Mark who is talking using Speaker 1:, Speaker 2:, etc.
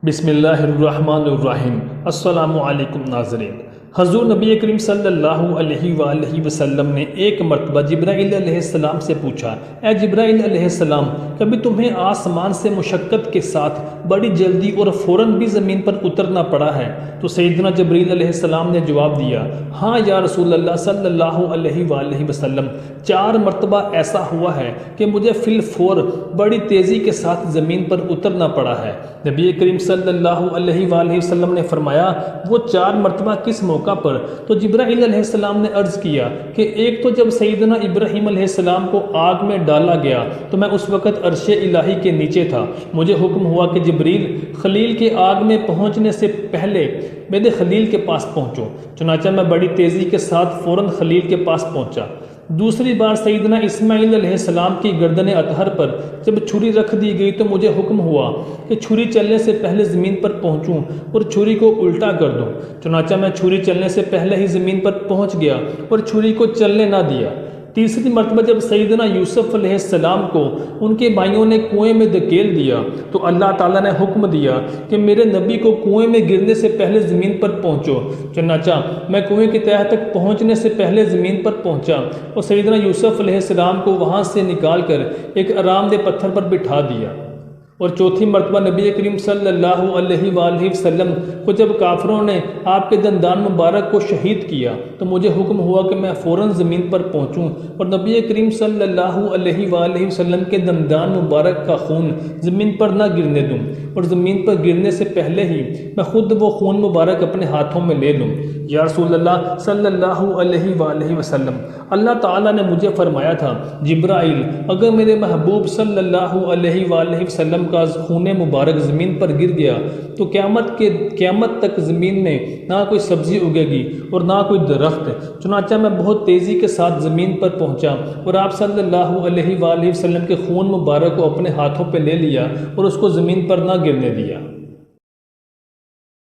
Speaker 1: बिस्मिल्लाहिर्रहमानिर्रहीम। अस्सलामु अलैकुम नाज़रीन। हज़ूर नबी करीम सल्लल्लाहु अलैहि वसल्लम ने एक मरतबा जिब्राईल अलैहिस्सलाम से पूछा, ए जिब्राईल अलैहिस्सलाम, कभी तुम्हें आसमान से मुशक्क़त के साथ बड़ी जल्दी और फ़ौरन भी ज़मीन पर उतरना पड़ा है? तो सैयदना जिब्रील अलैहिस्सलाम ने जवाब दिया, हाँ या रसूल अल्लाह सल्लल्लाहु अलैहि वसल्लम, 4 मरतबा ऐसा हुआ है कि मुझे फिल फ़ौर बड़ी तेज़ी के साथ ज़मीन पर उतरना पड़ा है। नबी करीम सल्लल्लाहु अलैहि वसल्लम ने फरमाया, वो 4 मरतबा किस मौका पर? तो जिब्राईल अलैहिस्सलाम ने अर्ज़ किया कि एक तो जब सैयदना इब्राहीम अलैहिस्सलाम को आग में डाला गया तो मैं उस वक़्त अर्शे इलाही के नीचे था। मुझे हुक्म हुआ कि जिब्रील, खलील के आग में पहुँचने से पहले मेरे खलील के पास पहुँचो। चुनाचा मैं बड़ी तेज़ी के साथ फ़ौरन खलील के पास पहुँचा। दूसरी बार सैयदना इस्माईल अलैहिस्सलाम की गर्दन अतहर पर जब छुरी रख दी गई तो मुझे हुक्म हुआ कि छुरी चलने से पहले ज़मीन पर पहुंचूं और छुरी को उल्टा कर दूं। चुनाचा मैं छुरी चलने से पहले ही ज़मीन पर पहुंच गया और छुरी को चलने ना दिया। तीसरी मरतबा जब सैयदना यूसुफ अलैहिस्सलाम को उनके भाइयों ने कुएं में धकेल दिया तो अल्लाह ताला ने हुक्म दिया कि मेरे नबी को कुएं में गिरने से पहले ज़मीन पर पहुंचो। चुनाचा मैं कुएं की तह तक पहुंचने से पहले ज़मीन पर पहुंचा और सैयदना यूसुफ अलैहिस्सलाम को वहां से निकाल कर एक आरामदेह पत्थर पर बिठा दिया। और चौथी मरतबा नबी करीम सल्लल्लाहु अलैहि वसल्लम को जब काफिरों ने आपके दंदान मुबारक को शहीद किया तो मुझे हुक्म हुआ कि मैं फ़ौरन ज़मीन पर पहुंचूं और नबी करीम सल्लल्लाहु अलैहि वसल्लम के दंदान मुबारक का खून ज़मीन पर ना गिरने दूं और ज़मीन पर गिरने से पहले ही मैं खुद वो खून मुबारक अपने हाथों में ले लूँ। या रसूल अल्लाह सल्लल्लाहु अलैहि वसल्लम, अल्लाह ताला ने मुझे फरमाया था, जिब्राईल, अगर मेरे महबूब सल्लल्लाहु अलैहि वसल्लम का खून मुबारक ज़मीन पर गिर गया तो क़यामत तक ज़मीन में ना कोई सब्ज़ी उगेगी और ना कोई दरख्त। चुनाचा मैं बहुत तेज़ी के साथ ज़मीन पर पहुंचा और आप सल्लल्लाहु अलैहि वसल्लम के खून मुबारक को अपने हाथों पर ले लिया और उसको ज़मीन पर ना गिरने दिया।